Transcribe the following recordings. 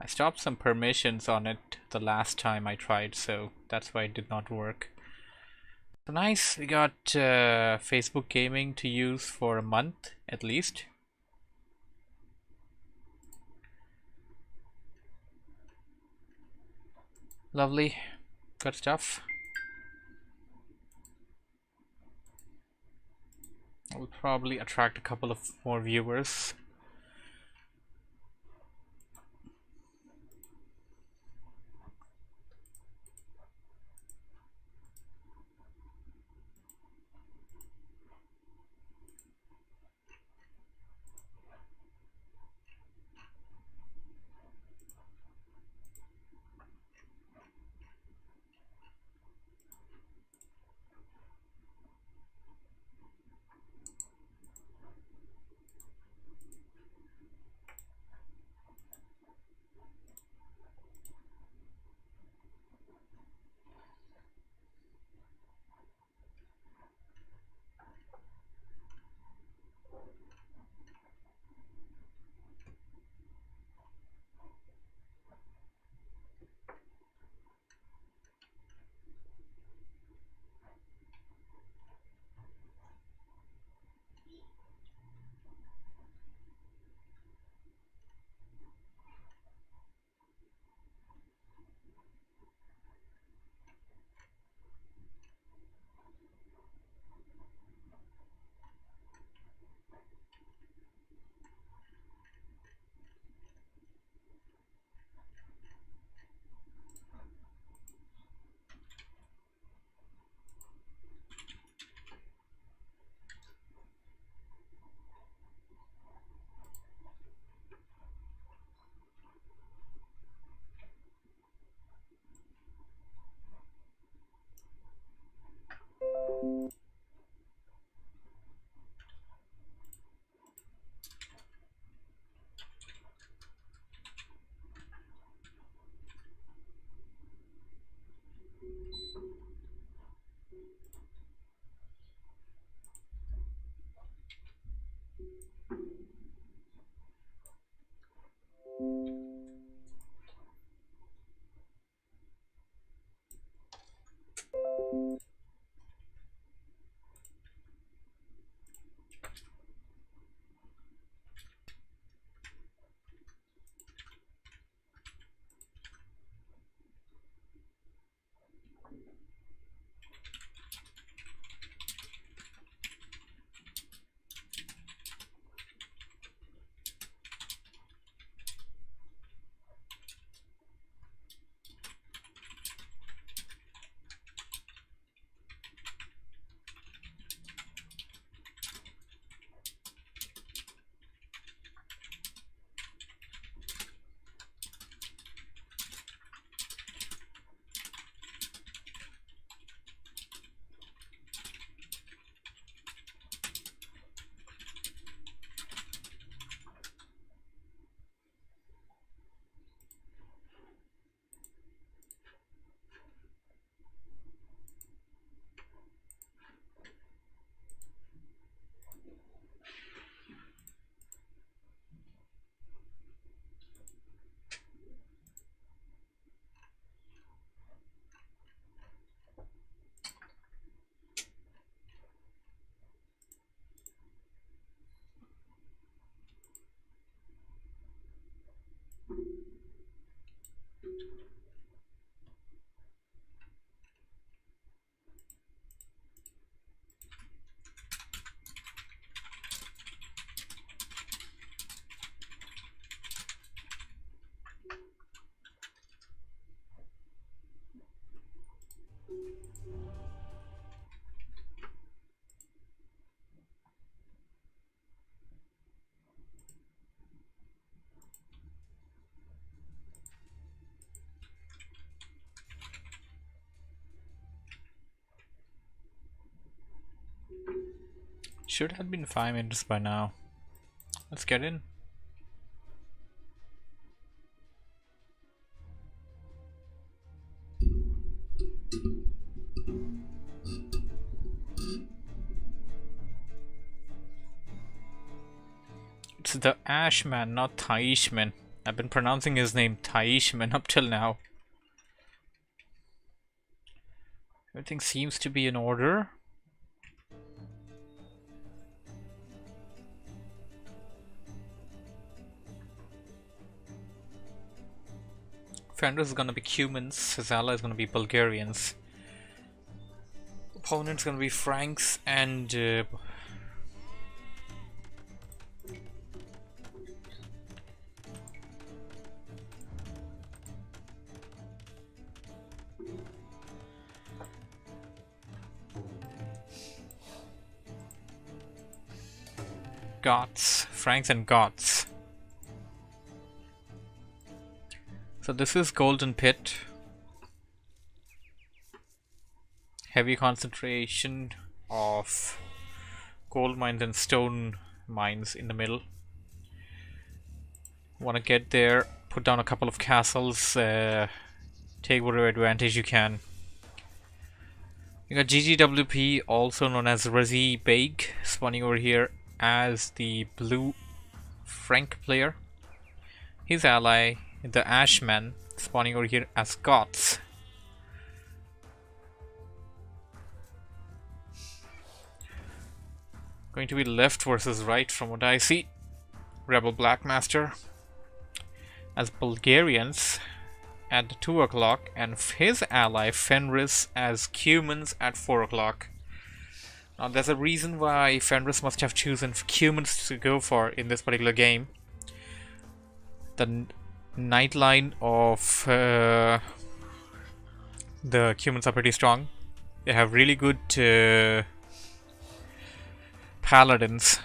stopped some permissions on it the last time I tried, so that's why it did not work. So nice, we got Facebook Gaming to use for a month at least. Lovely, good stuff. I will probably attract a couple of more viewers. Should have been 5 minutes by now. Let's get in. It's the Ashman, not Taishman. I've been pronouncing his name Taishman up till now. Everything seems to be in order. Fenris is gonna be Cumans, his ally is gonna be Bulgarians. Opponent's gonna be Franks and Goths. Franks and Goths. So this is Golden Pit. Heavy concentration of gold mines and stone mines in the middle. Want to get there, put down a couple of castles, take whatever advantage you can. You got GGWP, also known as Razi Beg, spawning over here as the blue Frank player. His ally, the Ashman, spawning over here as Goths. Going to be left versus right from what I see. Rebel Blackmaster as Bulgarians at 2 o'clock, and his ally Fenris as Cumans at 4 o'clock. Now there's a reason why Fenris must have chosen Cumans to go for in this particular game. The night line of the Cumans are pretty strong. They have really good paladins.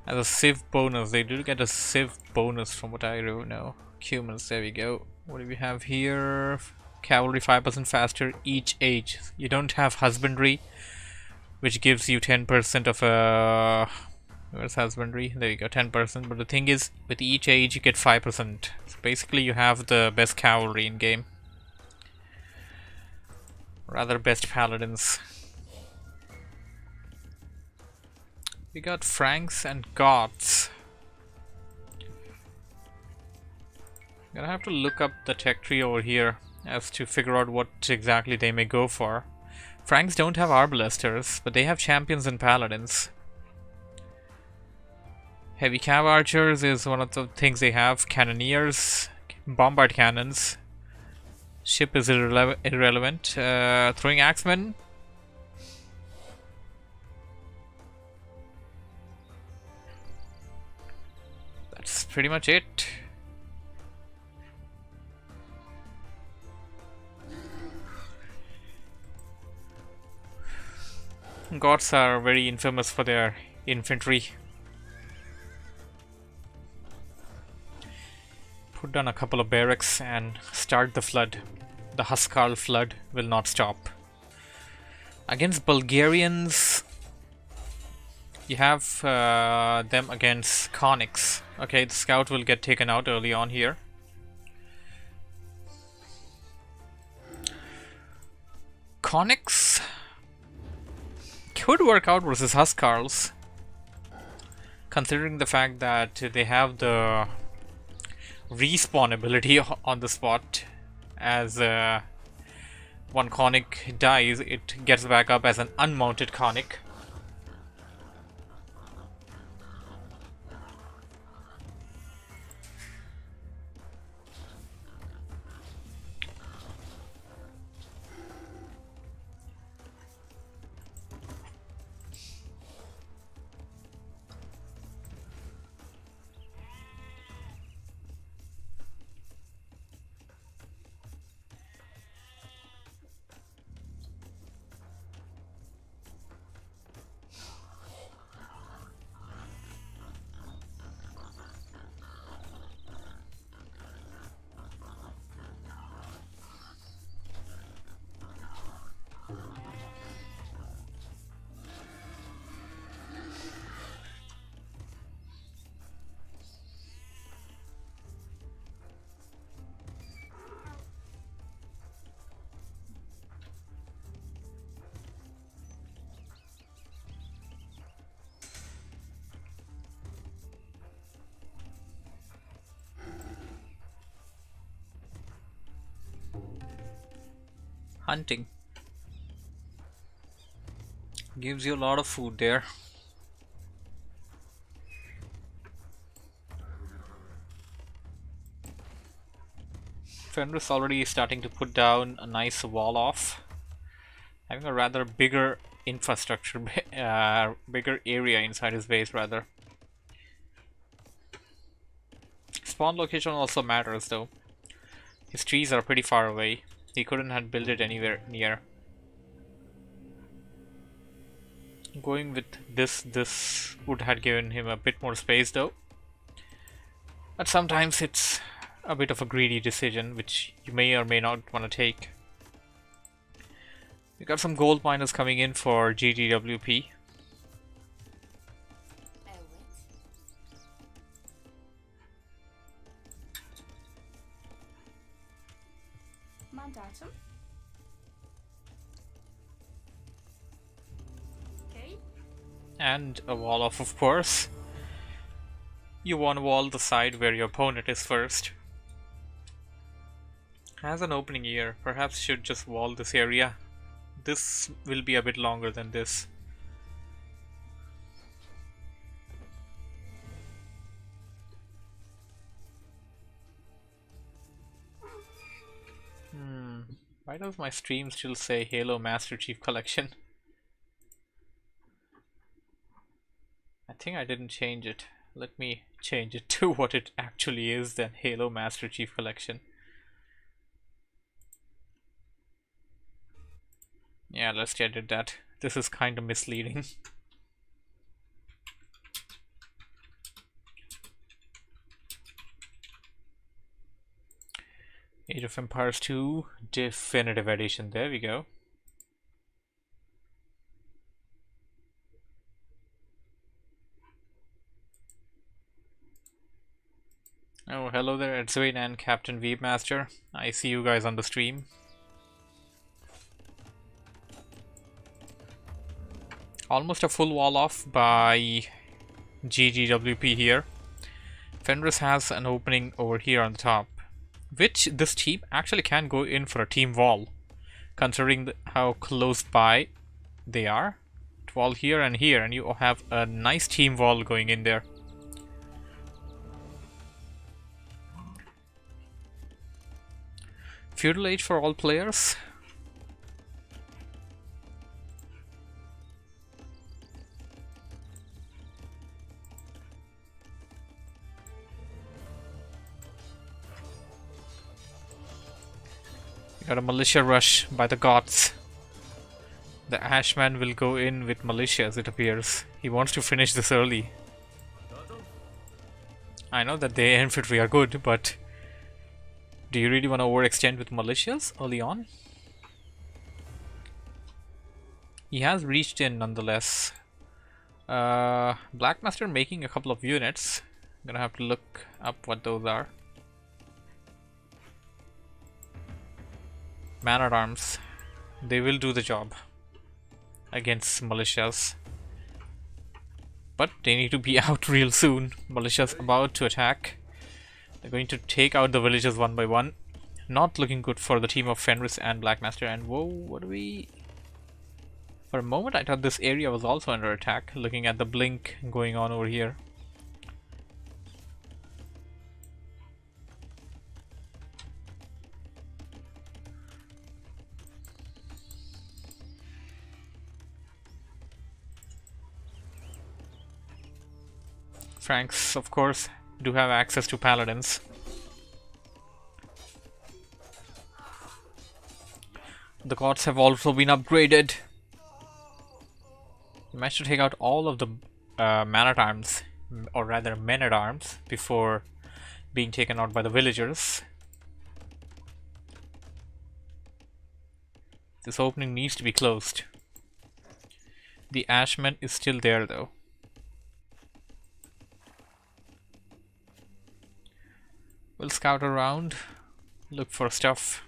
As a civ bonus, they do get a civ bonus from what I know. Cumans, there we go. What do we have here? Cavalry 5% faster each age. You don't have husbandry, which gives you 10% of a... Where's husbandry? There you go, 10%. But the thing is, with each age you get 5%. So basically you have the best cavalry in game. Rather best paladins. We got Franks and Goths. Gonna have to look up the tech tree over here as to figure out what exactly they may go for. Franks don't have arbalesters, but they have champions and paladins. Heavy cav archers is one of the things they have. Cannoneers, bombard cannons. Ship is irrelevant. Throwing axemen. That's pretty much it. Goths are very infamous for their infantry. Put down a couple of barracks and start the flood. The Huskarl flood will not stop. Against Bulgarians, you have them against Conics. Okay, the scout will get taken out early on here. Conics could work out versus Huskarls, considering the fact that they have the respawn ability on the spot. As one Conic dies, it gets back up as an unmounted Conic. Hunting gives you a lot of food there. Fenris already starting to put down a nice wall off, having a rather bigger infrastructure, bigger area inside his base rather. Spawn location also matters though. His trees are pretty far away. He couldn't have built it anywhere near. Going with this would have given him a bit more space though. But sometimes it's a bit of a greedy decision which you may or may not want to take. We got some gold miners coming in for GGWP. Mandatum. Okay. And a wall off, of course. You want to wall the side where your opponent is first. Has an opening here. Perhaps should just wall this area. This will be a bit longer than this. Why does my stream still say Halo Master Chief Collection? I think I didn't change it. Let me change it to what it actually is then. Halo Master Chief Collection. Yeah, let's edit that. This is kind of misleading. Age of Empires 2 Definitive Edition. There we go. Oh, hello there, Edzwin and Captain Weebmaster. I see you guys on the stream. Almost a full wall off by GGWP here. Fenris has an opening over here on the top, which this team actually can go in for a team wall, considering how close by they are. Wall here, and you have a nice team wall going in there. Feudal Age for all players. We got a militia rush by the gods. The Ashman will go in with militia as it appears. He wants to finish this early. I know that the infantry are good, but do you really want to overextend with militias early on? He has reached in nonetheless. Blackmaster making a couple of units. I'm gonna have to look up what those are. Man-at-arms. They will do the job against militias. But they need to be out real soon. Militia's about to attack. They're going to take out the villages one by one. Not looking good for the team of Fenris and Blackmaster. And whoa, what do we... For a moment I thought this area was also under attack, looking at the blink going on over here. Franks, of course, do have access to paladins. The gods have also been upgraded. You managed to take out all of the man-at-arms, or rather men-at-arms, before being taken out by the villagers. This opening needs to be closed. The Ashman is still there though. We'll scout around, look for stuff.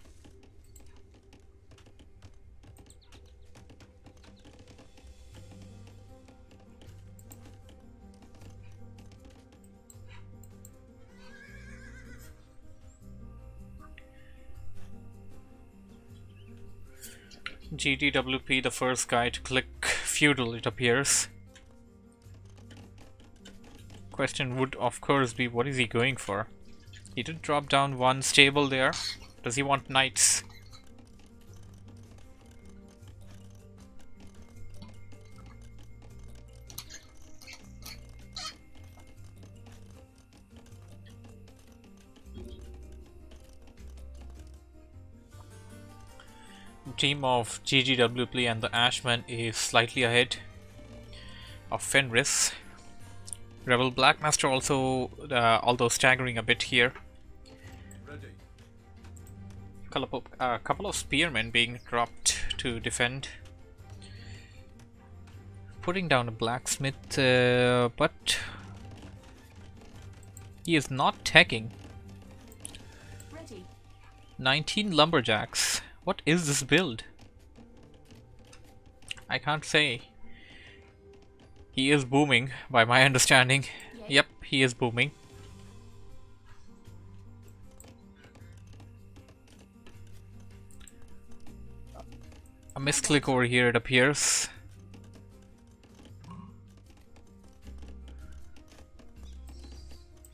GDWP, the first guy to click feudal, it appears. Question would of course be, what is he going for? He did drop down one stable there. Does he want knights? Team of GGWP and the Ashman is slightly ahead of Fenris. Rebel Blackmaster also, although staggering a bit here. A couple of spearmen being dropped to defend. Putting down a blacksmith, but he is not teching. 19 lumberjacks. What is this build? I can't say. He is booming, by my understanding. Yep, he is booming. A misclick over here, it appears.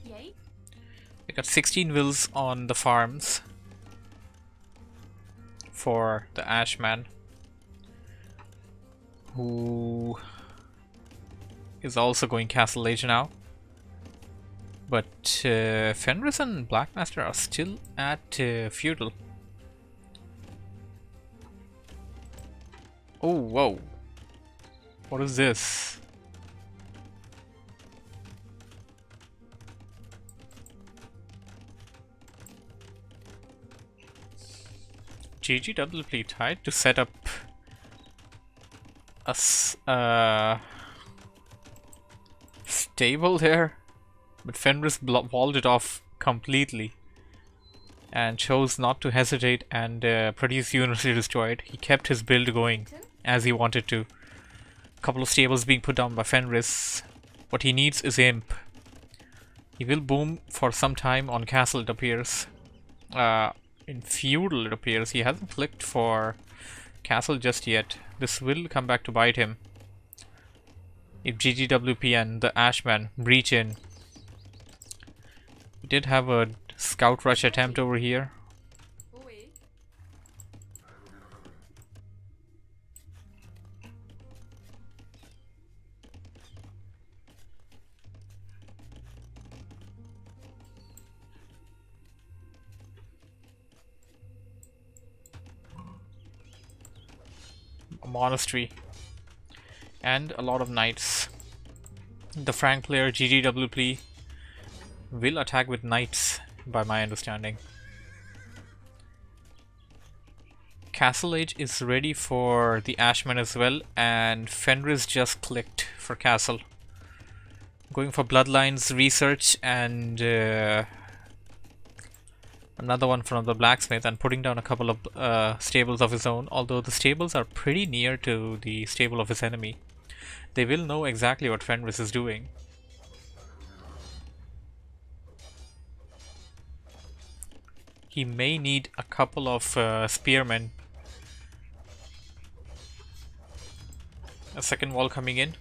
We got 16 wills on the farms for the Ashman, who is also going Castle Age now. But Fenris and Blackmaster are still at feudal. Oh, whoa. What is this? GGWP tried to set up a stable there, but Fenris walled it off completely and chose not to hesitate and produce Universally Destroyed. He kept his build going as he wanted to. A couple of stables being put down by Fenris. What he needs is Imp. He will boom for some time on Castle, it appears. In feudal, it appears. He hasn't clicked for Castle just yet. This will come back to bite him if GGWP and the Ashman breach in. We did have a scout rush attempt over here. A monastery and a lot of knights. The Frank player GGWP will attack with knights, by my understanding. Castle Age is ready for the Ashman as well, and Fenris just clicked for Castle. Going for Bloodlines research and another one from the blacksmith, and putting down a couple of stables of his own, although the stables are pretty near to the stable of his enemy. They will know exactly what Fenris is doing. He may need a couple of spearmen. A second wall coming in.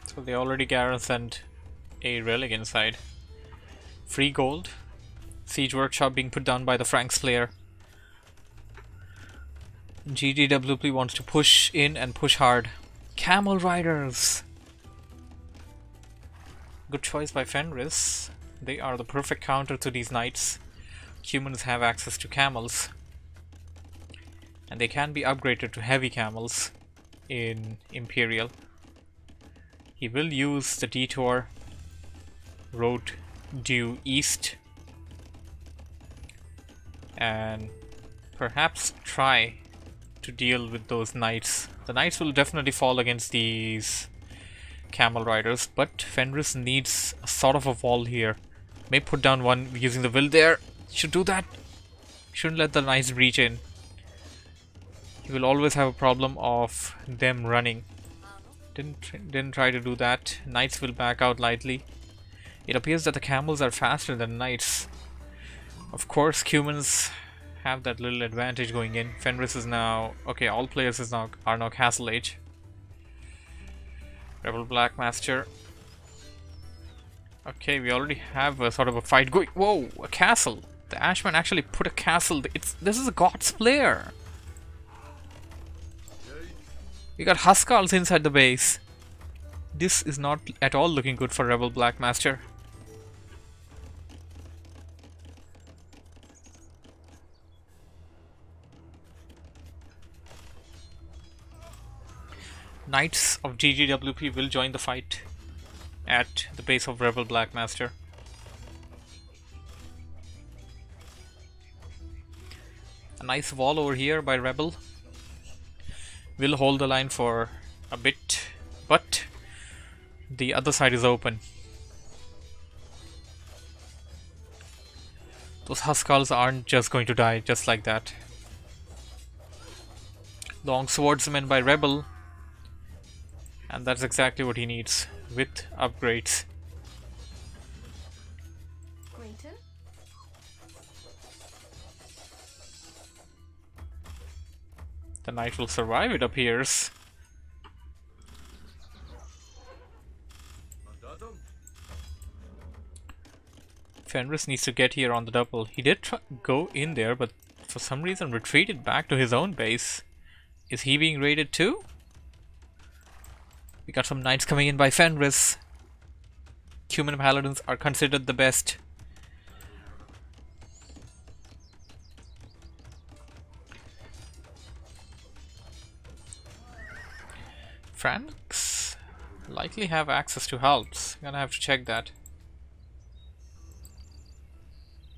So they already garrisoned a relic inside. Free gold. Siege workshop being put down by the Franks player. GGWP wants to push in and push hard. Camel riders! Good choice by Fenris. They are the perfect counter to these knights. Humans have access to camels, and they can be upgraded to heavy camels in Imperial. He will use the detour road due east and perhaps try to deal with those knights. The knights will definitely fall against these camel riders, but Fenris needs a sort of a wall here. May put down one using the will there. Should do that. Shouldn't let the knights breach in. He will always have a problem of them running. Didn't try to do that. Knights will back out lightly. It appears that the camels are faster than knights. Of course, humans have that little advantage going in. Fenris is now okay. All players are now castle age. Rebel Black Master. Okay, we already have a sort of a fight going. Whoa, a castle! The Ashman actually put a castle. This is a God's player. We got Huskarls inside the base. This is not at all looking good for Rebel Black Master. Knights of GGWP will join the fight at the base of Rebel Black Master. A nice wall over here by Rebel. Will hold the line for a bit, but the other side is open. Those Huskarls aren't just going to die just like that. Long swordsmen by Rebel, and that's exactly what he needs with upgrades. The knight will survive, it appears. Fenris needs to get here on the double. He did go in there, but for some reason retreated back to his own base. Is he being raided too? We got some knights coming in by Fenris. Human paladins are considered the best. Franks likely have access to helps. Gonna have to check that.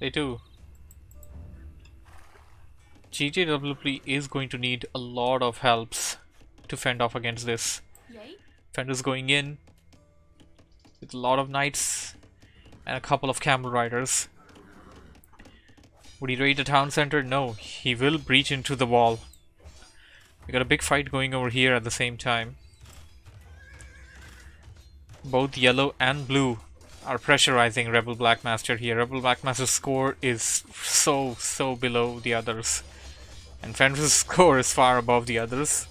They do. GGWP is going to need a lot of helps to fend off against this. Fenris going in with a lot of knights and a couple of camel riders. Would he raid the town center? No, he will breach into the wall. We got a big fight going over here at the same time. Both yellow and blue are pressurizing Rebel Black Master here. Rebel Black Master's score is so below the others, and Fenris' score is far above the others.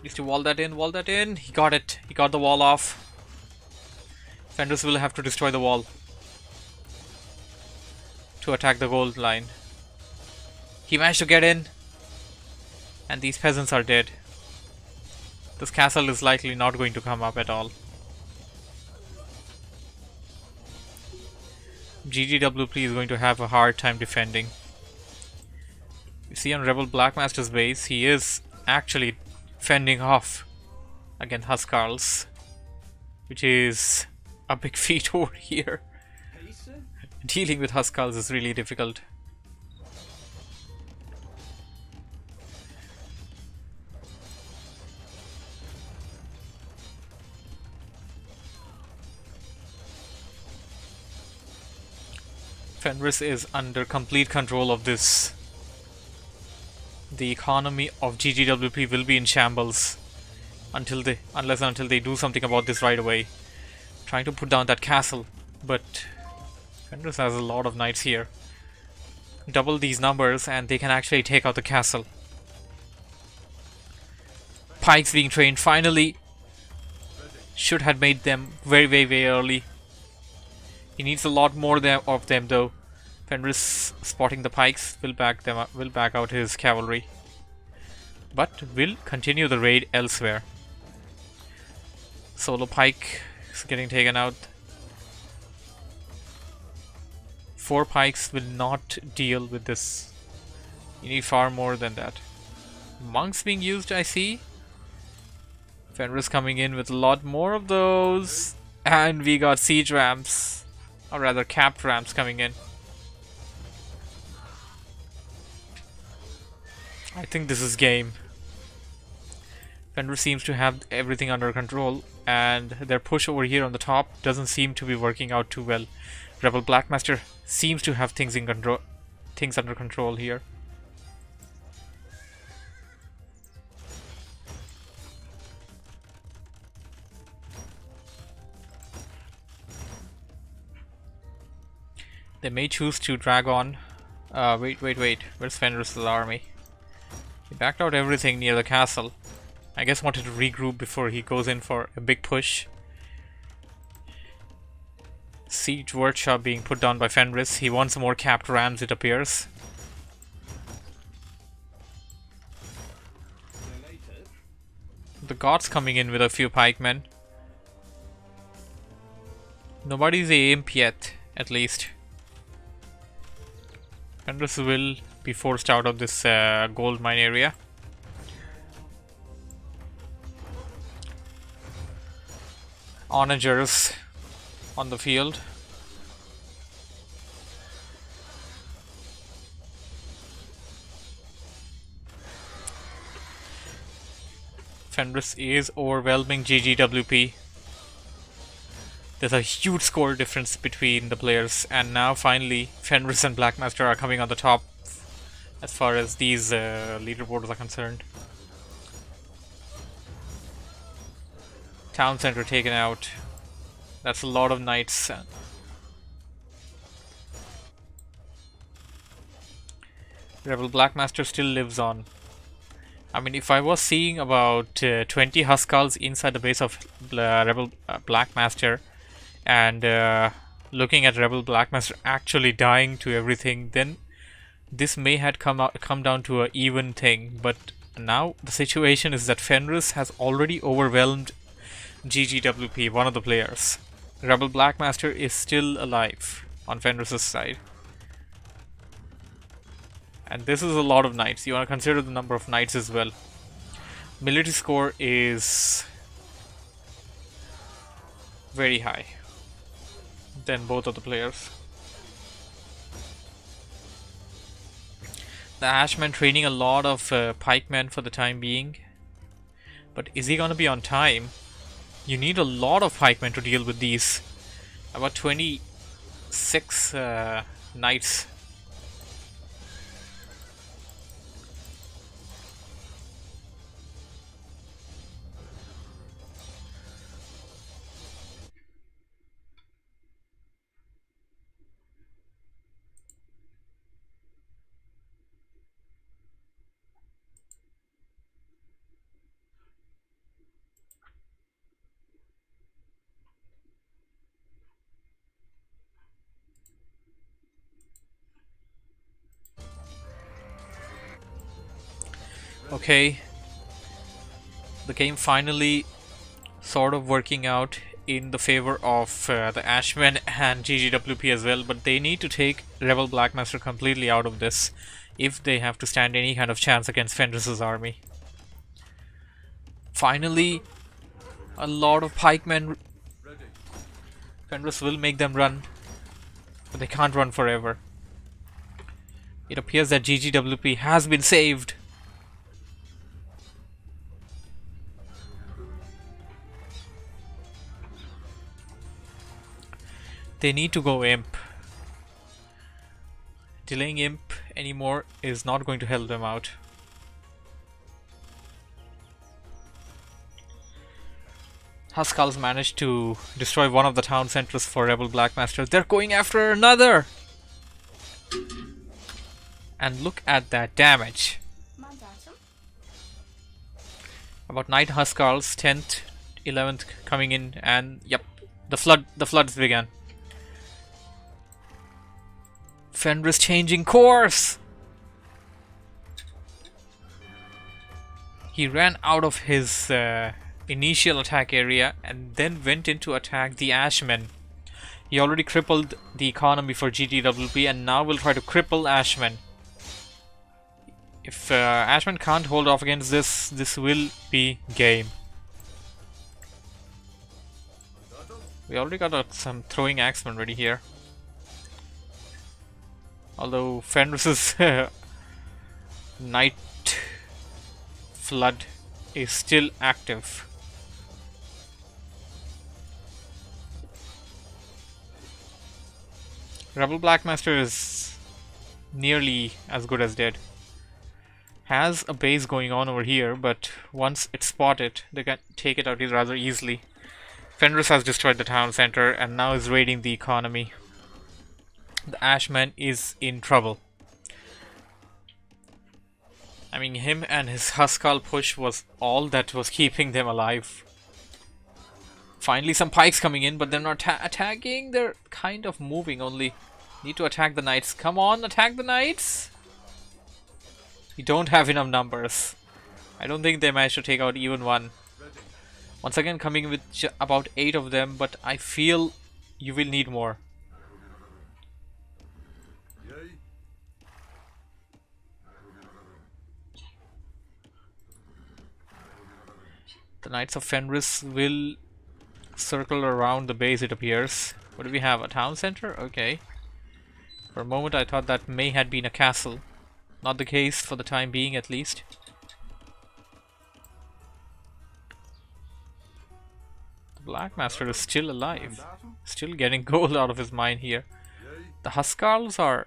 Needs to wall that in. He got it. He got the wall off. Fenris will have to destroy the wall to attack the gold line. He managed to get in, and these peasants are dead. This castle is likely not going to come up at all. GGWP is going to have a hard time defending. You see on Rebel Black Master's base, he is actually fending off against Huskarls, which is a big feat over here. Dealing with Huskarls is really difficult. Fenris is under complete control of this. The economy of GGWP will be in shambles unless they do something about this right away. Trying to put down that castle, but Fenris has a lot of knights here. Double these numbers and they can actually take out the castle. Pikes being trained finally. Should have made them very early. He needs a lot more of them though. Fenris spotting the pikes will back them up, will back out his cavalry, but will continue the raid elsewhere. Solo pike is getting taken out. 4 pikes will not deal with this. You need far more than that. Monks being used, I see. Fenris coming in with a lot more of those, and we got siege ramps, or rather capped ramps coming in. I think this is game. Fenris seems to have everything under control, and their push over here on the top doesn't seem to be working out too well. Rebel Blackmaster seems to have things under control here. They may choose to drag on. Wait. Where's Fenris' army? He backed out everything near the castle. I guess wanted to regroup before he goes in for a big push. Siege workshop being put down by Fenris. He wants more capped rams, it appears. The gods coming in with a few pikemen. Nobody's a imp yet, at least. Fenris will be forced out of this gold mine area. Onagers on the field. Fenris is overwhelming GGWP. There's a huge score difference between the players, and now finally Fenris and Blackmaster are coming on the top as far as these leaderboards are concerned. Town center taken out. That's a lot of knights. Rebel Blackmaster still lives on. I mean, if I was seeing about 20 Huskarls inside the base of Rebel Blackmaster, and looking at Rebel Blackmaster actually dying to everything, then this may had come down to an even thing. But now the situation is that Fenris has already overwhelmed GGWP, one of the players. Rebel Blackmaster is still alive on Fenris' side. And this is a lot of knights. You want to consider the number of knights as well. Military score is very high than both of the players. The Ashman training a lot of pikemen for the time being. But is he gonna be on time? You need a lot of pikemen to deal with these. About 26 knights. Okay, the game finally sort of working out in the favor of the Ashmen and GGWP as well, but they need to take Rebel Blackmaster completely out of this if they have to stand any kind of chance against Fenris' army. Finally, a lot of pikemen. Fenris will make them run, but they can't run forever. It appears that GGWP has been saved. They need to go imp. Delaying imp anymore is not going to help them out. Huskarls managed to destroy one of the town centers for Rebel Blackmaster. They're going after another! And look at that damage. About 9 Huskarls, 10th, 11th coming in, and yep, the floods began. Fenris changing course! He ran out of his initial attack area and then went in to attack the Ashmen. He already crippled the economy for GGWP and now will try to cripple Ashmen. If Ashmen can't hold off against this, this will be game. We already got some throwing axemen ready here. Although Fenris's knight flood is still active. Rebel Blackmaster is nearly as good as dead. Has a base going on over here, but once it's spotted, they can take it out rather easily. Fenris has destroyed the town center and now is raiding the economy. The Ashman is in trouble. I mean, him and his Huskal push was all that was keeping them alive. Finally some pikes coming in, but they're not attacking. They're kind of moving only. Need to attack the knights. Come on, attack the knights! You don't have enough numbers. I don't think they managed to take out even one. Once again coming with about 8 of them, but I feel you will need more. The Knights of Fenris will circle around the base, it appears. What do we have? A town center? Okay. For a moment I thought that may have been a castle. Not the case for the time being, at least. The Black Master is still alive. Still getting gold out of his mine here. The Huskals are...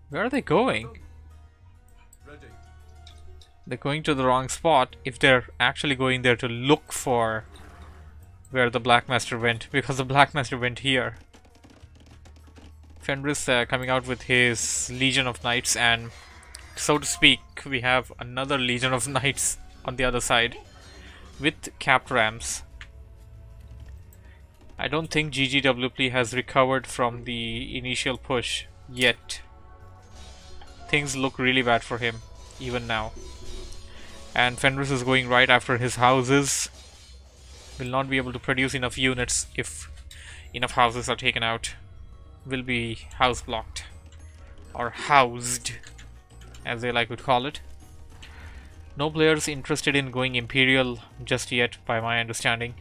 where are they going? They're going to the wrong spot if they're actually going there to look for where the Black Master went, because the Black Master went here. Fenris coming out with his Legion of Knights, and so to speak, we have another Legion of Knights on the other side with capped rams. I don't think GGWP has recovered from the initial push yet. Things look really bad for him even now. And Fenris is going right after his houses. Will not be able to produce enough units if enough houses are taken out. Will be house blocked, or housed as they like to call it. No players interested in going Imperial just yet, by my understanding.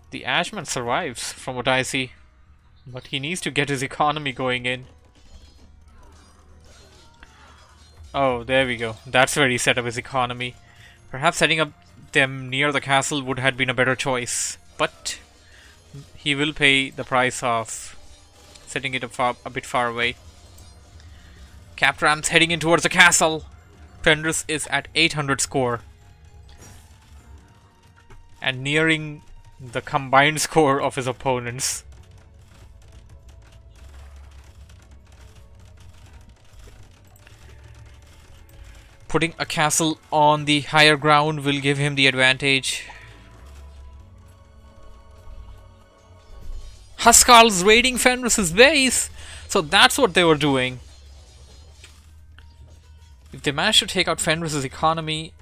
The Ashman survives from what I see, but he needs to get his economy going in. Oh, there we go. That's where he set up his economy. Perhaps setting up them near the castle would have been a better choice, but he will pay the price of setting it a bit far away. Capped rams heading in towards the castle. Fenris is at 800 score and nearing the combined score of his opponents. Putting a castle on the higher ground will give him the advantage. Huskals raiding Fenris's base. So that's what they were doing. If they manage to take out Fenris's economy,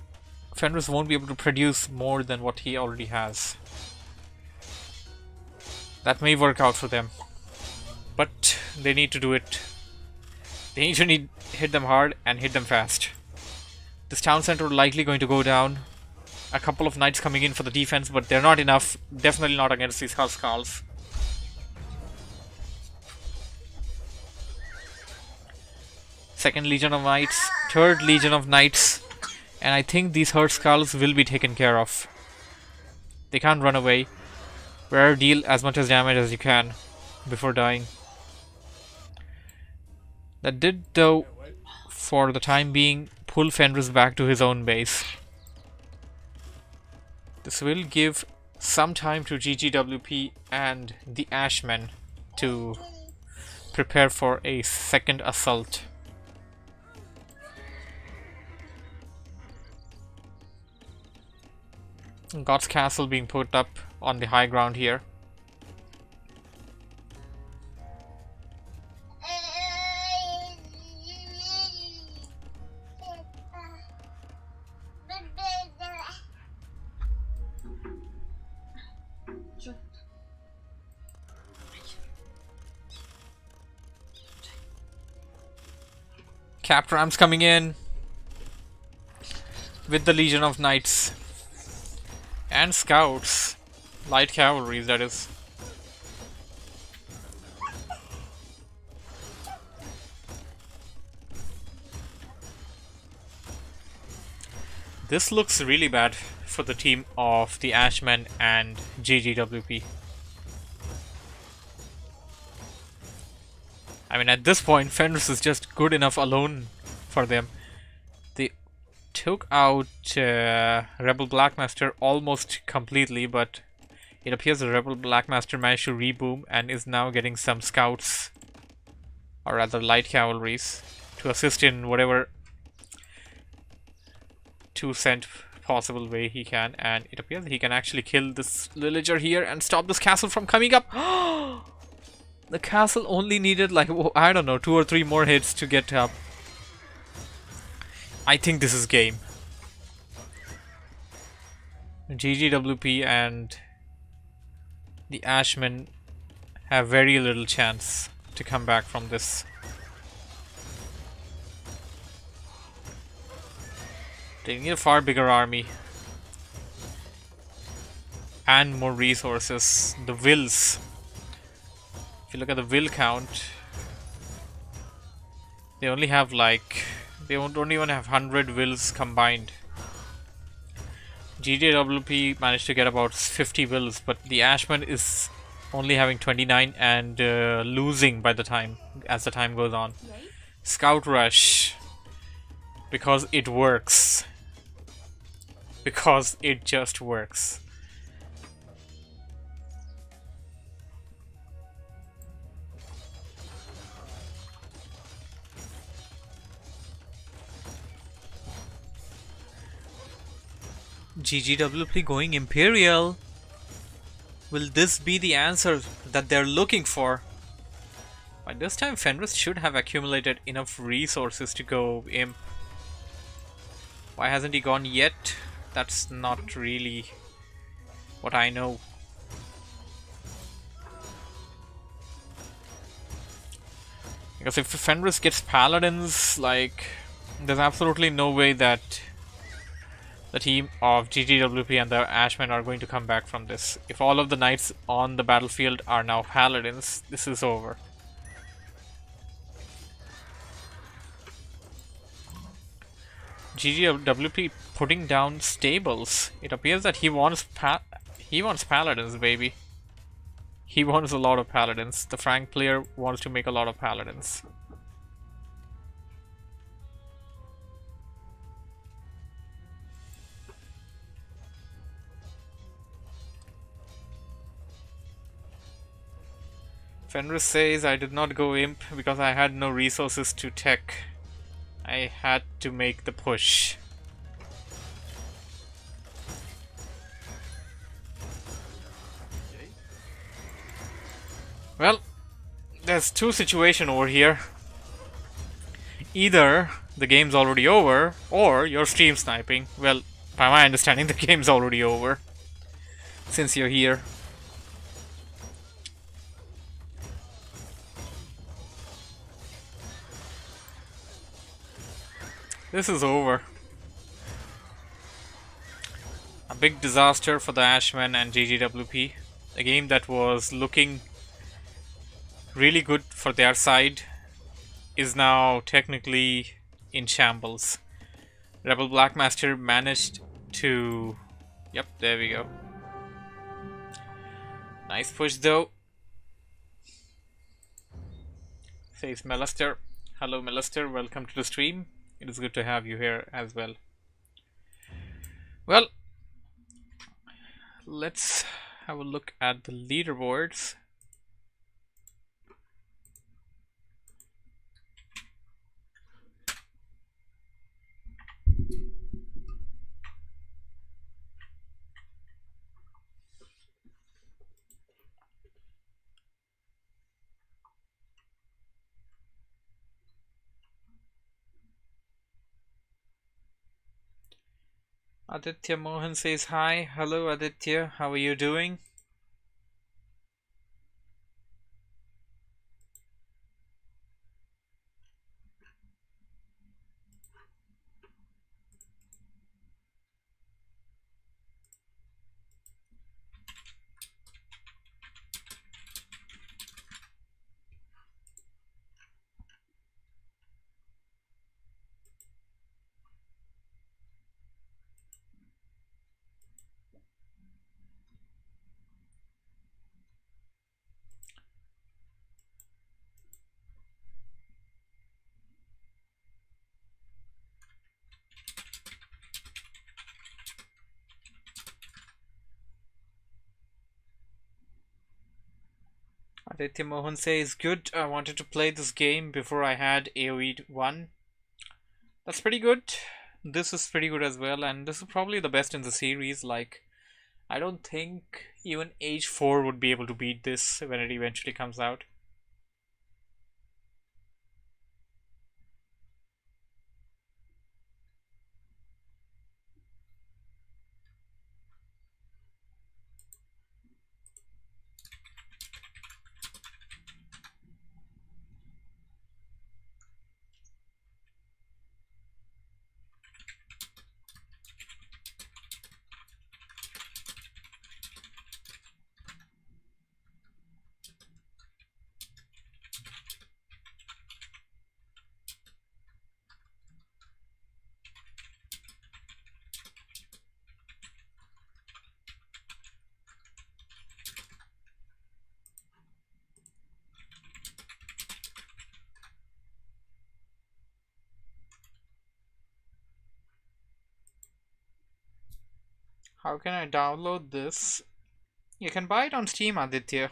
Fenris won't be able to produce more than what he already has. That may work out for them, but they need to do it. They need to hit them hard and hit them fast. This town center likely going to go down. A couple of knights coming in for the defense, but they're not enough. Definitely not against these Huskals. Second Legion of Knights, third Legion of Knights, and I think these Huskals will be taken care of. They can't run away. Better deal as much as damage as you can before dying. That did, though, for the time being, pull Fenris back to his own base. This will give some time to GGWP and the Ashmen to prepare for a second assault. God's castle being put up on the high ground here. Capped rams coming in with the Legion of Knights and scouts, light cavalry, that is. This looks really bad for the team of the Ashmen and GGWP. I mean, at this point, Fenris is just good enough alone for them. They took out Rebel Blackmaster almost completely, but it appears the Rebel Blackmaster managed to reboom and is now getting some scouts, or rather light cavalries, to assist in whatever 2-cent possible way he can. And it appears he can actually kill this villager here and stop this castle from coming up. The castle only needed like, I don't know, 2 or 3 more hits to get up. I think this is game. GGWP and the Ashmen have very little chance to come back from this. They need a far bigger army and more resources. The wills. If you look at the will count, they only have like, they don't even have 100 wills combined. GJWP managed to get about 50 wills, but the Ashmen is only having 29 and losing by the time, as the time goes on. Scout rush, because it works. Because it just works. GGWP going Imperial. Will this be the answer that they're looking for? By this time, Fenris should have accumulated enough resources to go Imp. Why hasn't he gone yet? That's not really what I know. Because if Fenris gets Paladins, like, there's absolutely no way that the team of GGWP and the Ashmen are going to come back from this. If all of the knights on the battlefield are now Paladins, this is over. GGWP putting down stables. It appears that he wants Paladins, baby. He wants a lot of Paladins. The Frank player wants to make a lot of Paladins. Fenris says, I did not go Imp because I had no resources to tech. I had to make the push. Well, there's two situations over here. Either the game's already over, or you're stream sniping. Well, by my understanding, the game's already over, since you're here. This is over. A big disaster for the Ashmen and GGWP. A game that was looking really good for their side is now technically in shambles. Rebel Blackmaster managed to... Yep, there we go. Nice push though. Says Melister. Hello Melister, welcome to the stream. It is good to have you here as well. Well, let's have a look at the leaderboards. Aditya Mohan says hi. Hello Aditya, how are you doing? Aditya Mohan says, good. I wanted to play this game before I had AoE 1. That's pretty good. This is pretty good as well, and this is probably the best in the series. Like, I don't think even Age 4 would be able to beat this when it eventually comes out. How can I download this? You can buy it on Steam, Aditya.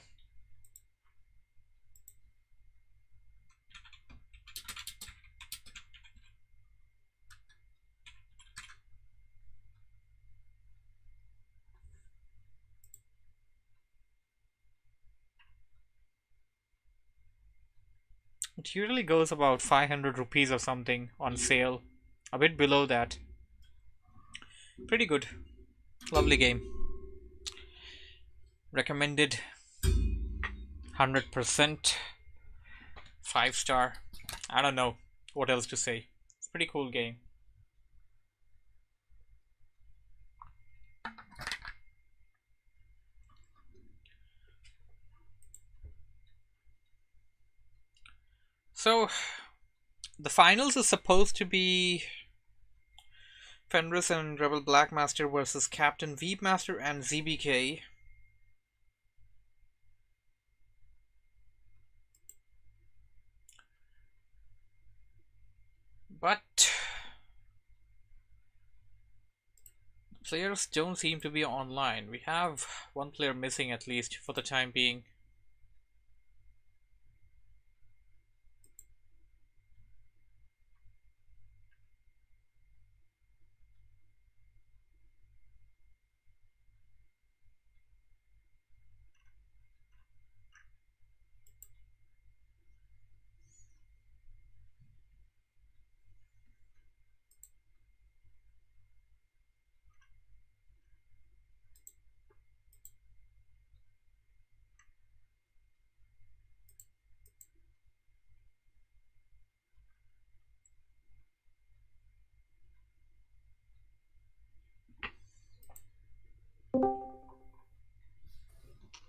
It usually goes about 500 rupees or something on sale. A bit below that. Pretty good. Lovely game. Recommended. 100%. 5-star. I don't know what else to say. It's a pretty cool game. So, the finals is supposed to be Fenris and Rebel Blackmaster versus Captain Weebmaster and ZBK. But players don't seem to be online. We have one player missing at least for the time being.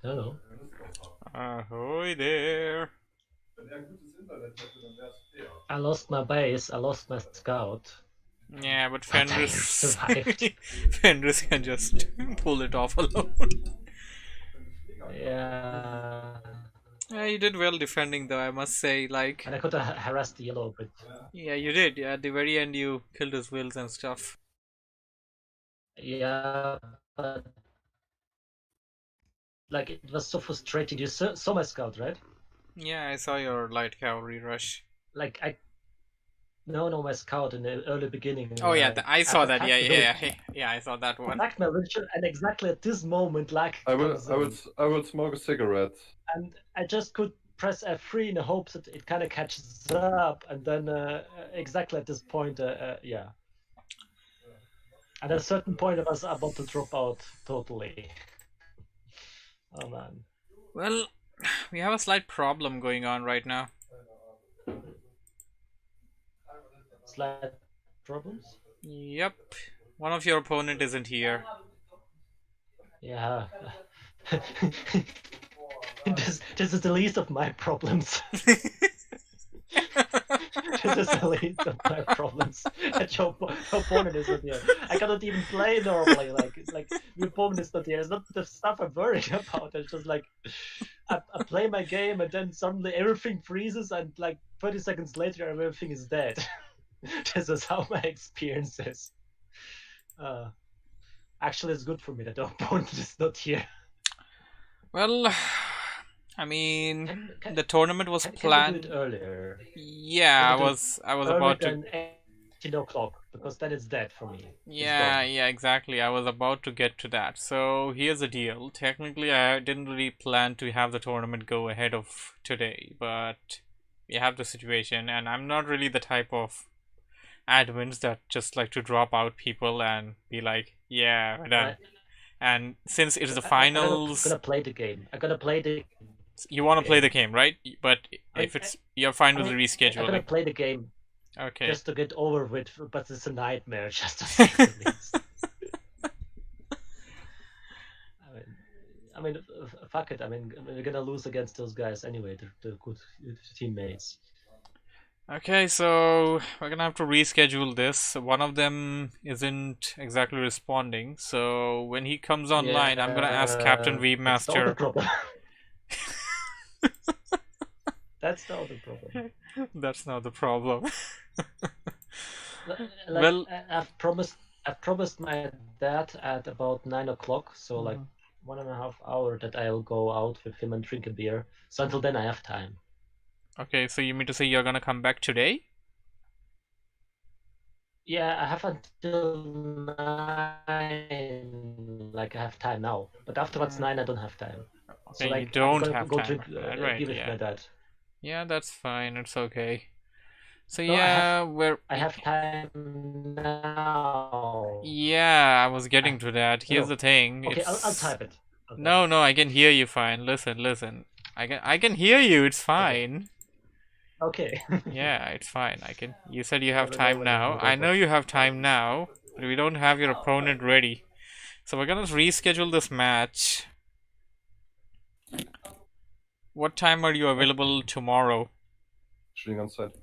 Hello. Ahoy there. I lost my base, I lost my scout. Yeah, but But I Fenris survived. Fenris can just pull it off alone. Yeah. Yeah, you did well defending though, I must say. Like, And I could have harassed the yellow, but yeah, you did. Yeah, at the very end, you killed his wills and stuff. yeah, but like it was so frustrating. You saw my scout, right? Yeah, I saw your light cavalry rush. Like no, my scout in the early beginning. Oh yeah, I saw that. Yeah, Attacked the yeah, village. yeah, yeah. I saw that one. Attacked my village, and exactly at this moment, like I will, comes I will, in, I will smoke a cigarette. and I just could press F3 in the hopes that it kind of catches up, and then exactly at this point, yeah. At a certain point, I was about to drop out totally. Oh man. Well, we have a slight problem going on right now. Slight problems? Yep, one of your opponent isn't here. Yeah. this is the least of my problems. This is the least of my problems. That your opponent isn't here. I cannot even play normally. Like the opponent is not here. It's not the stuff I'm worried about. It's just like I play my game and then suddenly everything freezes and like 30 seconds later everything is dead. This is how my experience is. Actually, it's good for me that the opponent is not here. Well, I mean, Can, the tournament was can we do it planned. earlier? Yeah, Can I we do it was earlier about to. than 18 o'clock? Because then it's dead for me. It's Yeah, gone. yeah, exactly. I was about to get to that. So here's the deal. Technically, I didn't really plan to have the tournament go ahead of today, but we have the situation, and I'm not really the type of admins that just like to drop out people and be like, yeah, we're done. I, And since it's the I gotta finals, play the game. I gotta play the you want to play the game. game, right? But I mean, if it's you're fine I with the mean, I gotta rescheduling. play the game Okay. just to get over with, but it's a nightmare just to say the least. Fuck it. We're gonna lose against those guys anyway. The good teammates. Okay, so we're gonna have to reschedule this. One of them isn't exactly responding, so when he comes online, I'm gonna ask Captain Yeah, that's the other Weebmaster. problem. That's the other problem. That's not the problem. Like Well, I've promised my dad at about 9 o'clock, so like mhm. 1.5 hour that I'll go out with him and drink a beer. So until then I have time. Okay, so you mean to say you're gonna come back today? Yeah, I have until 9. Like I have time now, but afterwards 9 I don't have time. So Okay, you like I'm don't gonna have go time drink after that, a right? beer with Yeah. my dad. Yeah, that's fine. It's okay. So No, yeah, I have time now. yeah, I was getting to that. Here's No, the thing. okay, I'll It's type it. I'll type no, it. no, I can hear you fine. Listen, listen. I can hear you. It's Okay. fine. Okay. Yeah, it's fine. I can. You said you You have never know time when it's now. gonna go I know for. you have time now, but we don't have your opponent ready. So we're gonna reschedule this match. What time are you available tomorrow? Chilling on site.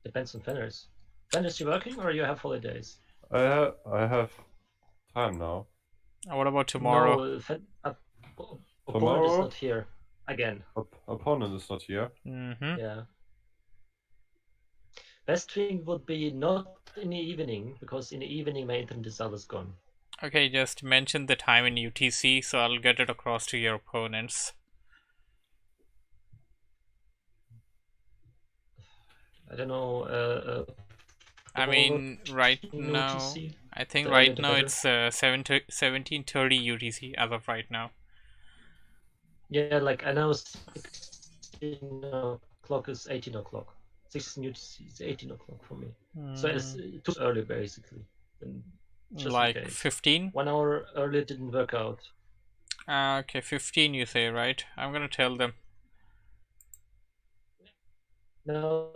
Depends on Fenris. Fenris, you working or you have holidays? I have time now. What about tomorrow? No, opponent is Tomorrow? not here again. Opponent is not here. Mm-hmm. Yeah. Best thing would be not in the evening, because in the evening my internet is always gone. Okay, just mention the time in UTC, so I'll get it across to your opponents. I don't know. I mean, right now, UTC? I think The right earlier the now better. it's 17:30 UTC as of right now. Yeah, like I know 16 o'clock is 18 o'clock. 16 UTC is 18 o'clock for me. So it's too early basically. And just in Like case. 15? 1 hour earlier didn't work out. Okay, 15 you say, right? I'm gonna tell them. No,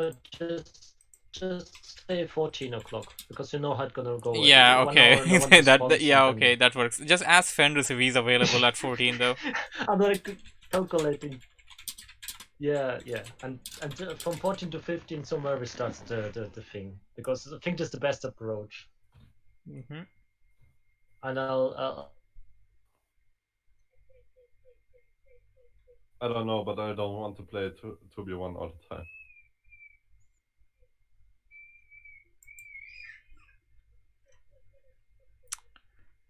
just say 14 o'clock, because you know how it's gonna go. Yeah, 1 okay. hour, no one that, responds, yeah, and then- okay, that works. Just ask Fenris if he's available at 14 though. I'm like calculating. Yeah, and from 14 to 15 somewhere we start the thing, because I think that's the best approach. Mm-hmm. And I'll I don't know, but I don't want to play 2v1 all the time.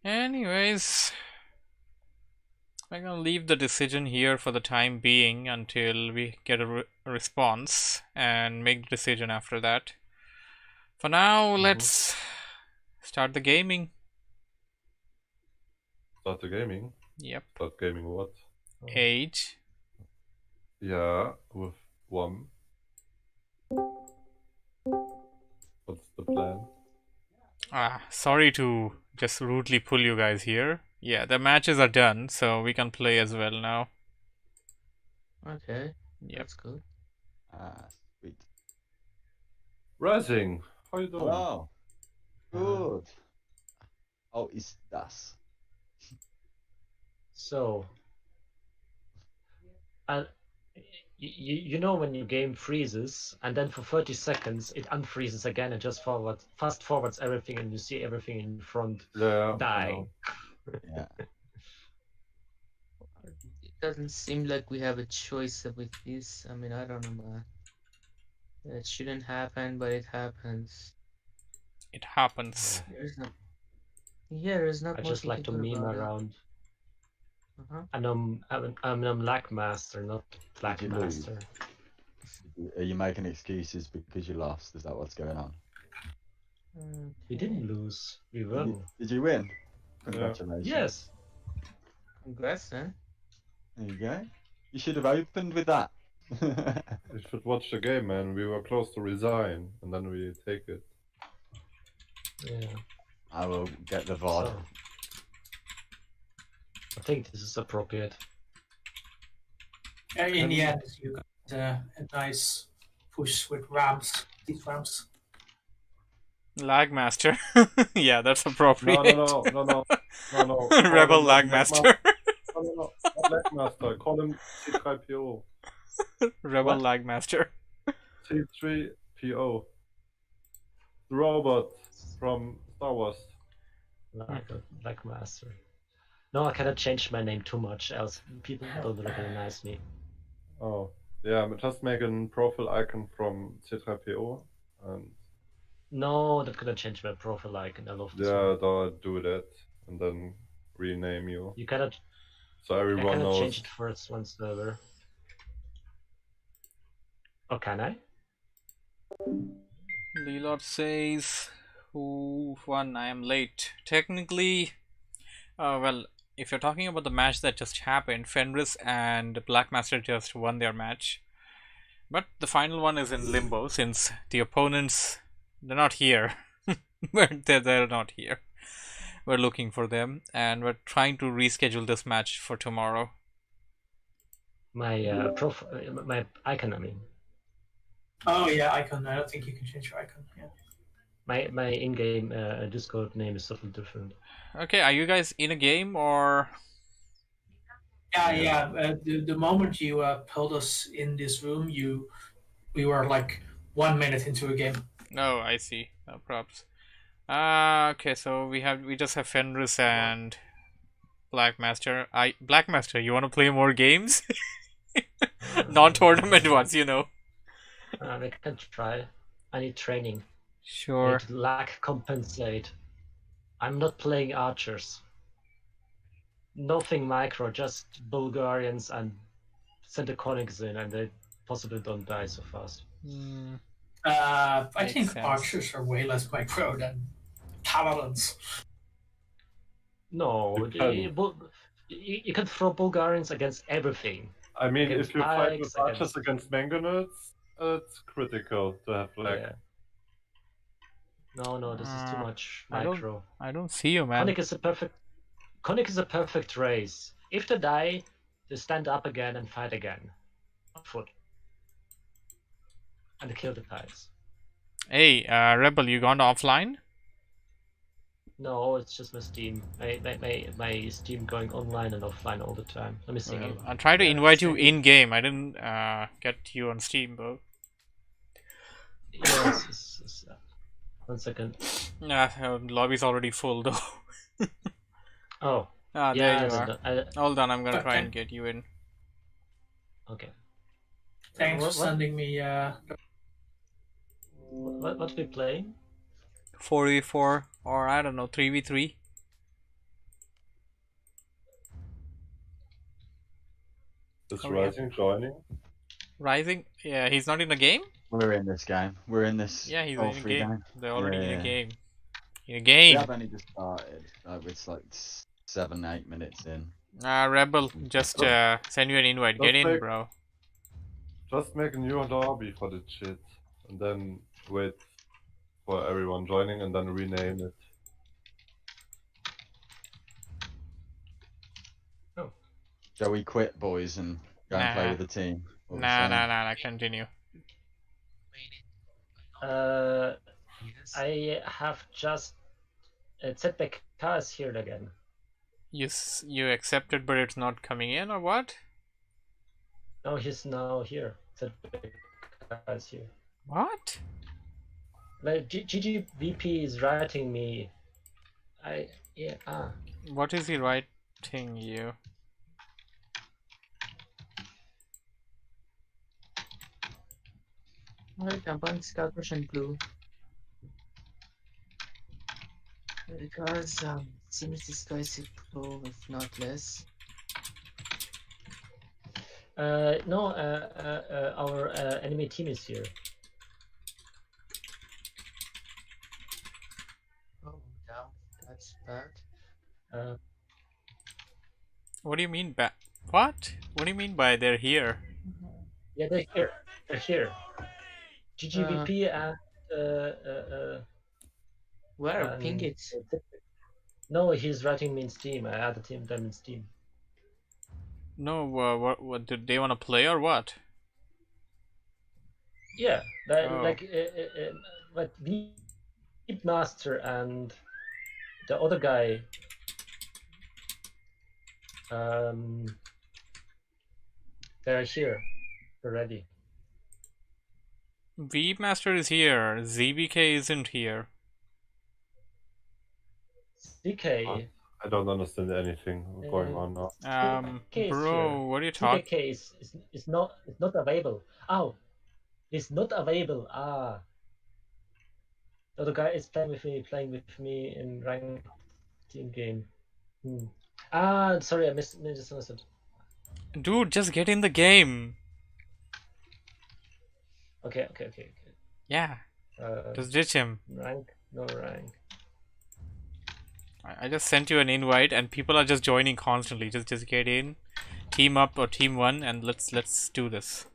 Anyways, I'm gonna leave the decision here for the time being until we get a response and make the decision after that. For now, let's start the gaming. Start the gaming. Yep. Start gaming what? Age. Yeah, with 1. What's the plan? Sorry to just rudely pull you guys here. Yeah, the matches are done, so we can play as well now. Okay, Yep. that's good. Sweet. Rising, how you doing? Hello. Good. How is das? So, you know when your game freezes and then for 30 seconds it unfreezes again and just fast forwards everything, and you see everything in front Yeah. die. Yeah. It doesn't seem like we have a choice with this. I mean, I don't know, man. It shouldn't happen, but it happens. It happens. There's not. Yeah, there's not I much just we like to can do meme about it. around. Uh-huh. And I'm Lag Master, not Black Did you lose? Master. Are you making excuses because you lost? Is that what's going on? We didn't lose. We Did won. did you win? Congratulations. Yes. Congrats, man. There you go. You should have opened with that. You should watch the game, man. We were close to resign, and then we take it. Yeah. I will get the VOD. So, I think this is appropriate. In the end, you got a nice push with Rams. These Rams. Lag Master. Yeah, that's No, appropriate. no. Rebel Lag Master. No, not Lag Master. Call him C3PO. Rebel What? Lag Master. C3PO. The robot from Star Wars. Lag Master. No, I cannot change my name too much, else people don't recognize me. Oh, yeah. Just make a profile icon from C3PO, and No, that couldn't change my profile icon. I love this one. yeah, don't do that, and then rename you You cannot. so I everyone cannot knows. change it first one server. Oh, can I? Lelord says, who won? I am late. Technically, well, if you're talking about the match that just happened, Fenris and Blackmaster just won their match. But the final one is in limbo since the opponents, they're not here. they're not here. We're looking for them and we're trying to reschedule this match for tomorrow. My my icon. I mean, Oh yeah, icon. I don't think you can change your icon. Yeah. my in-game Discord name is totally different. Okay, are you guys in a game or? Yeah. The moment you pulled us in this room, we were like 1 minute into a game. No, I see. No props. Okay, so we just have Fenris and Blackmaster. Blackmaster, you want to play more games? Non-tournament ones, you know. We can try. I need training. Sure. Need lag compensate. I'm not playing archers. Nothing micro, just Bulgarians and Centauronics in, and they possibly don't die so fast. I Makes think sense. archers are way less micro than paladins. No, You you can throw Bulgarians against everything. I mean, Against if you fight with spikes, archers against mangonels, it's critical to have lag. Yeah. No, this is too much I don't- micro. I don't see you, man. Conic is a perfect race. If they die, they stand up again and fight again. On foot. And kill the tides. Hey, Rebel, you gone offline? No, it's just my Steam. My Steam going online and offline all the time. Let me see. Well, I'll try to invite you in game. I didn't get you on Steam, though. Yes, 1 second. Lobby's already full, though. Oh, There yeah. you are. Hold on, I'm gonna try and get you in. Okay. Thanks for What- sending me. What we playing? 4v4 or I don't know, 3v3. Is Oh, yeah. Rising joining? Rising? Yeah, he's not in the game? We're in this game. We're in this Yeah, he's all in a free game. They're already in Yeah. a game. In a We game. have only just started. It's like 7-8 minutes in. Rebel, just send you an invite. Get in, Perfect. bro. Just make a new lobby for the shit, and then wait for everyone joining, and then rename it. Shall we quit, boys, and go and play Nah. with the team? What we Nah, saying? continue. I have just ZBK is here again. You accepted, but it's not coming in, or what? No, he's now here. ZBK is here. What? Like GGVP is writing me. What is he writing you? Alright, I'm on Scout Mission Blue. Because seems this guy is a pro, if not less. No, our enemy team is here. Oh, yeah, that's bad. What do you mean by what? What do you mean by they're here? Yeah, they're here. They're here. GGVP and Where? Ping it. No, he's writing me in Steam. I added them in Steam. No, what did they want to play or what? Yeah, that, Oh. like but Master and the other guy. They're here already. Master is here. ZBK isn't here. CK. I don't understand anything going on now. CK is Bro, here. what are you talking? CK is not available. Oh, it's not available. Ah, the other guy is playing with me in ranked team game. Ah, sorry, I misunderstood. Dude, just get in the game. Okay. Yeah, just ditch him. Rank, no rank. I just sent you an invite, and people are just joining constantly. Just get in, team up or team one, and let's do this.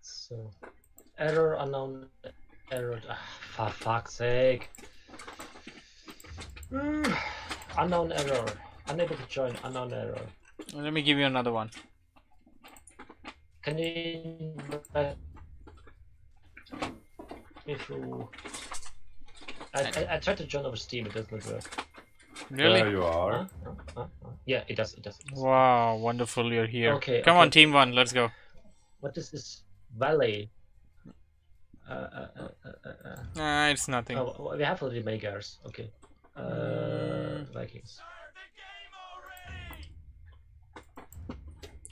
So, error unknown error. For fuck's sake. Unknown error. Unable to join. Unknown error. Let me give you another one. Can you invite me through? I tried to join over Steam. It doesn't work. Really? There you are. Yeah, it does. It does. Wow, wonderful, you're here. Okay, Come okay. on, team one, let's go. What is this valley? It's nothing. Oh, we have already Megars. Okay. Vikings.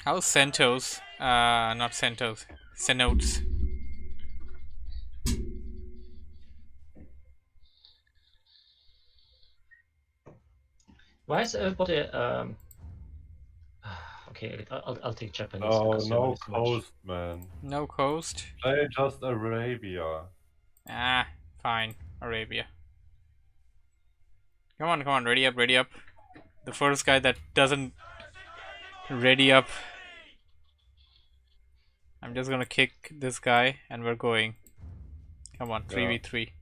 How's Centos? Not Centos. Cenotes. Why is everybody okay, I'll take Japanese. Oh, because no German is much- coast, man. No coast. Play just Arabia. Fine. Arabia. Come on, ready up. The first guy that doesn't ready up. I'm just gonna kick this guy and we're going. Come on, 3v3.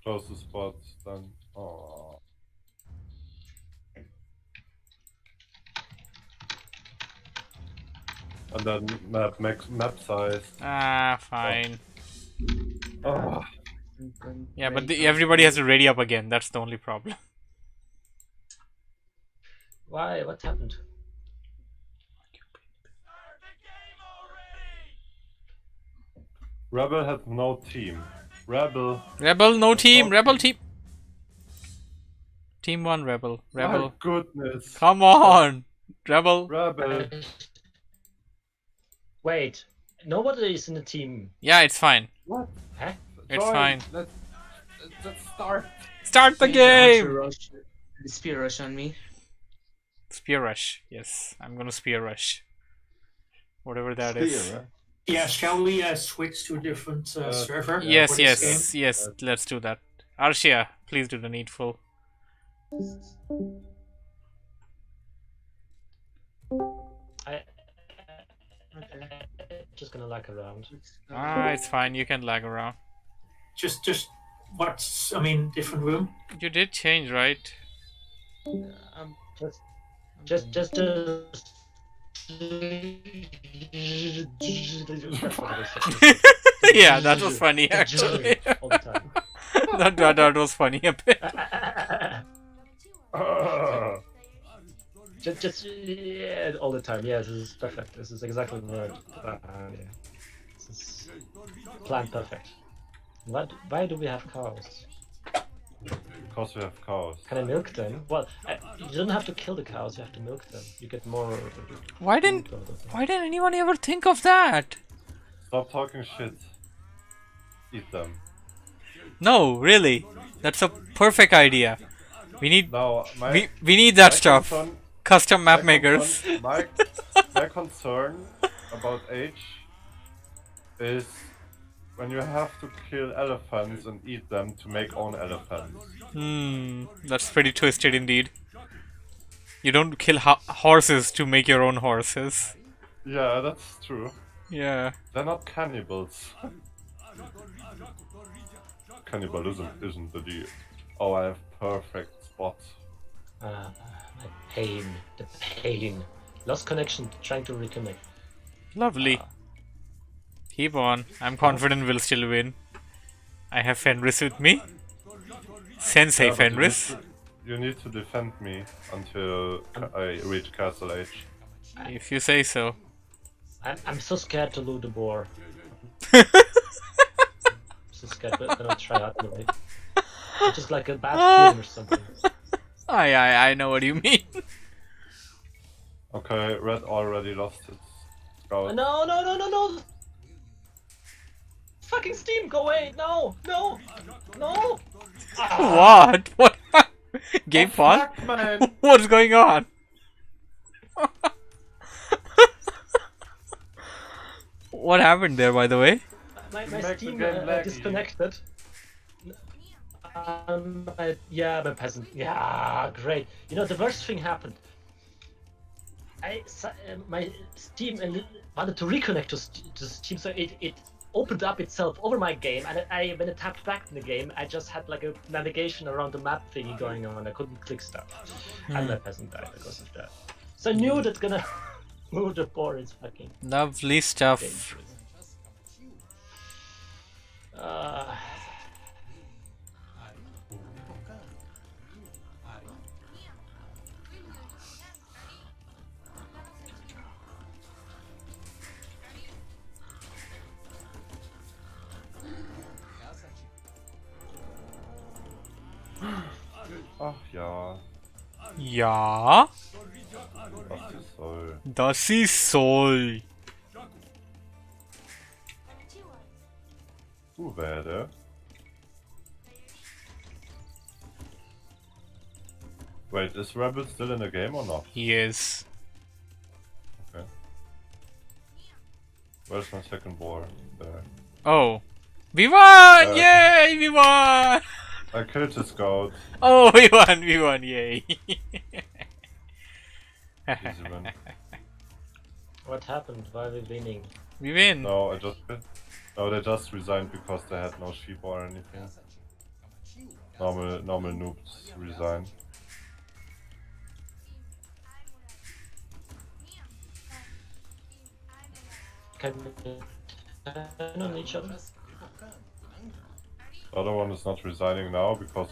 Close to spots, then. Oh. And then map size. Fine. Oh. Yeah, but everybody has to ready up again. That's the only problem. Why? What happened? Rebel has no team. Rebel. Rebel, no team. Rebel team. Team one, Rebel. My Rebel. goodness. Come on, Rebel. Rebel. Wait, nobody is in the team. Yeah, it's fine. What? Huh? It's Join. fine. Let's start. Start the game. Spear rush on me. Spear rush. Yes, I'm gonna spear rush. Whatever that is. Spear, huh? Yeah, shall we switch to a different server? Yes, for this game? yes. Let's do that. Arshia, please do the needful. Just gonna lag around. It's fine. You can lag around. Just what's, I mean, different room? You did change, right? Just Yeah, that was funny actually. all the time. that was funny a bit. just yeah, all the time. Yeah, this is perfect. This is exactly the word. Yeah. This is planned perfect. Why do we have cows? Because we have cows. Can I milk them? Well, you don't have to kill the cows. You have to milk them. You get more. Why didn't anyone ever think of that? Stop talking shit. Eat them. No, really. That's a perfect idea. We need Now, we need that my stuff. concern- Custom map my makers. concern- my concern about Age is when you have to kill elephants and eat them to make own elephants. That's pretty twisted indeed. You don't kill horses to make your own horses. Yeah, that's true. Yeah. They're not cannibals. Cannibalism isn't the deal. Oh, I have perfect spot. My pain. The pain. Lost connection, trying to reconnect. Lovely. Keep on. I'm confident we'll still win. I have Fenris with me. Sensei Yeah, but Fenris. You need to defend me until I reach Castle Age. If you say so. I'm so scared to loot the boar. So scared, but I'm gonna try out anyway. It's just like a bad feeling or something. I know what you mean. Okay, Red already lost his scout. No! Fucking Steam, go away! No! What? What? Game fun? Fuck, man! What's going on? What happened there, by the way? My makes the Steam game laggy. disconnected. Yeah, I'm a peasant. Yeah, great. You know, the worst thing happened. My Steam wanted to reconnect to Steam, so it opened up itself over my game, and when I tapped back in the game, I just had like a navigation around the map thingy going on. I couldn't click stuff, and my peasant died because of that. So I knew that gonna move the board is fucking Lovely stuff. dangerous. Ach ja, Ja, was ist soll. das ist soll. Du werde. Wait, is Rebel still in the game or not? Yes. Okay. Where's my second war? There. Oh. We won! Yay! We won! I killed the scout. Oh, we won! Yay! Easy win. What happened? Why are we winning? We win. No, No, they just resigned because they had no sheep or anything. Normal noobs resign. Can we turn on each other? The other one is not resigning now because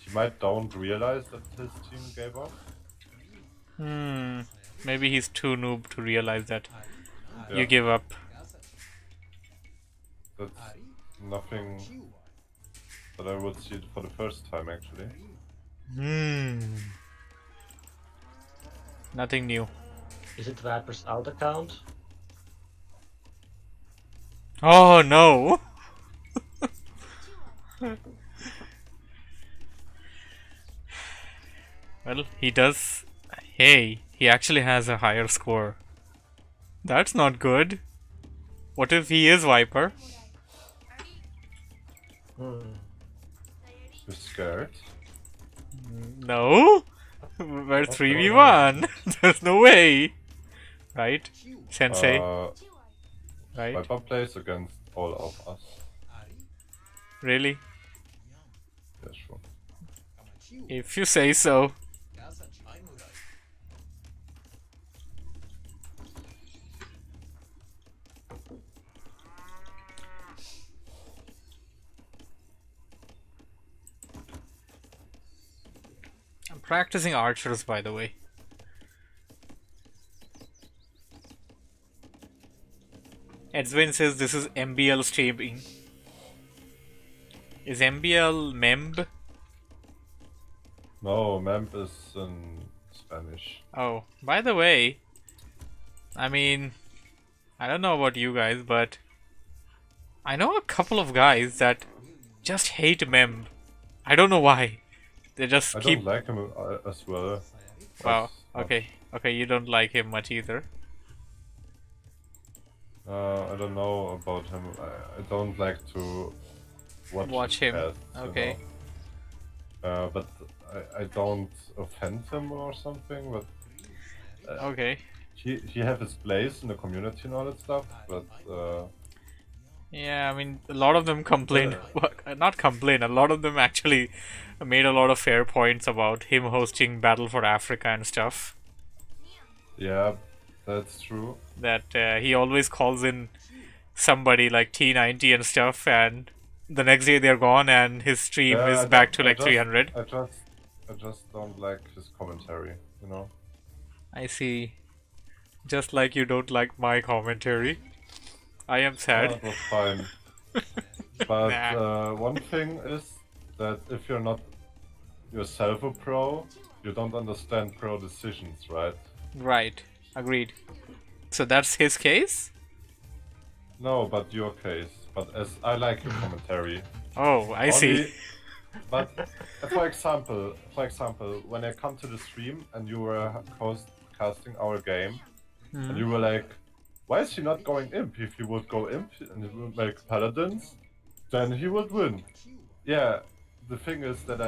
he might don't realize that his team gave up. Maybe he's too noob to realize that Yeah, you give up. That's nothing that I would see for the first time actually. Nothing new. Is it Viper's alt account? Oh no! Well, he does. Hey, he actually has a higher score. That's not good. What if he is Viper? You're scared? No? We're 3v1. There's no way. Right? Sensei? Right? Viper plays against all of us. Really? Yeah, sure. If you say so. I'm practicing archers, by the way. Edwin says this is MBL streaming. Is MBL MEMB? No, Memp is in Spanish. Oh, by the way, I mean, I don't know about you guys, but I know a couple of guys that just hate Mem. I don't know why. They just I keep. don't like him as well. Wow. As- Okay. Okay, you don't like him much either. I don't know about him. I don't like to Watch his him. path, you Okay. know. But I don't offend him or something. But Okay. he have his place in the community and all that stuff. But Yeah, I mean, a lot of them complained. Not complain. A lot of them actually made a lot of fair points about him hosting Battle for Africa and stuff. yeah, that's true. That he always calls in somebody like T90 and stuff, and the next day they're gone, and his stream Yeah, is I back don't- to I like just- 300. I just don't like his commentary. You know. I see. Just like you don't like my commentary. I am sad. That was fine. But Nah. one thing is that if you're not yourself a pro, you don't understand pro decisions, right? Right. Agreed. So that's his case? No, but your case. But as I like your commentary. Oh, I see. Only- But for example, when I come to the stream and you were casting our game, and you were like, "Why is he not going imp? If he would go imp and he would make paladins, then he would win." Yeah, the thing is that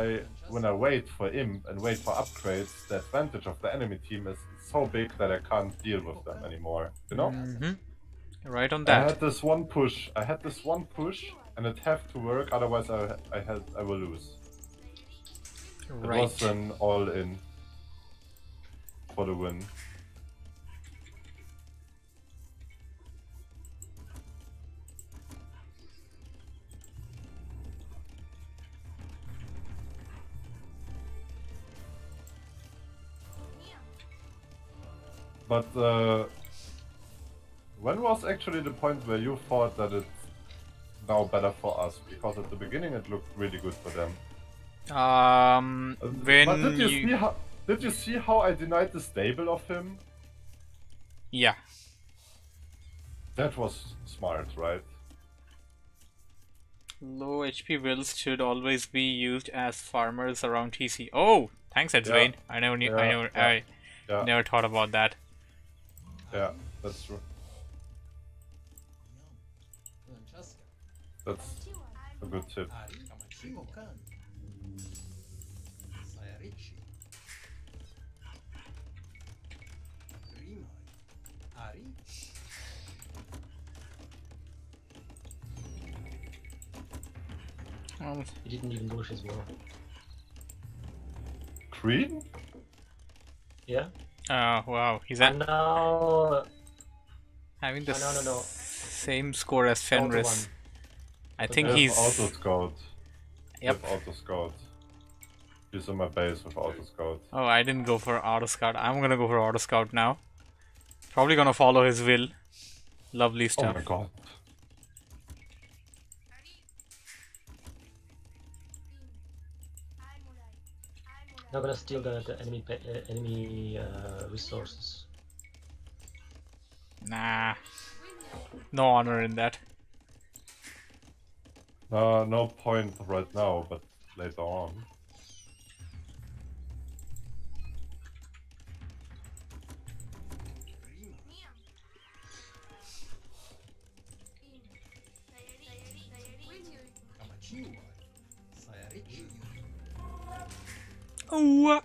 when I wait for imp and wait for upgrades, the advantage of the enemy team is so big that I can't deal with them anymore. You know? Right on I that. had this one push. And it have to work. Otherwise, I will lose. It was Right. an all-in for the win. But when was actually the point where you thought that it's now better for us? Because at the beginning it looked really good for them. But When did you see how I denied the stable of him? Yeah. That was smart, right? Low HP builds should always be used as farmers around TC. Oh, thanks, Edzwain. I never knew. I Yeah, never thought about that. yeah, that's true. That's a good tip. He didn't even push as well. Green? Yeah. Oh wow, he's And now having the no. same score as Counter Fenris. one. I think With he's. Auto Scout. Yep. With Auto Scout. He's on my base with Auto Scout. Oh, I didn't go for Auto Scout. I'm gonna go for Auto Scout now. Probably gonna follow his will. Lovely Oh stuff. my god. Not gonna steal the enemy resources. Nah. No honor in that. No point right now, but later on. Oh.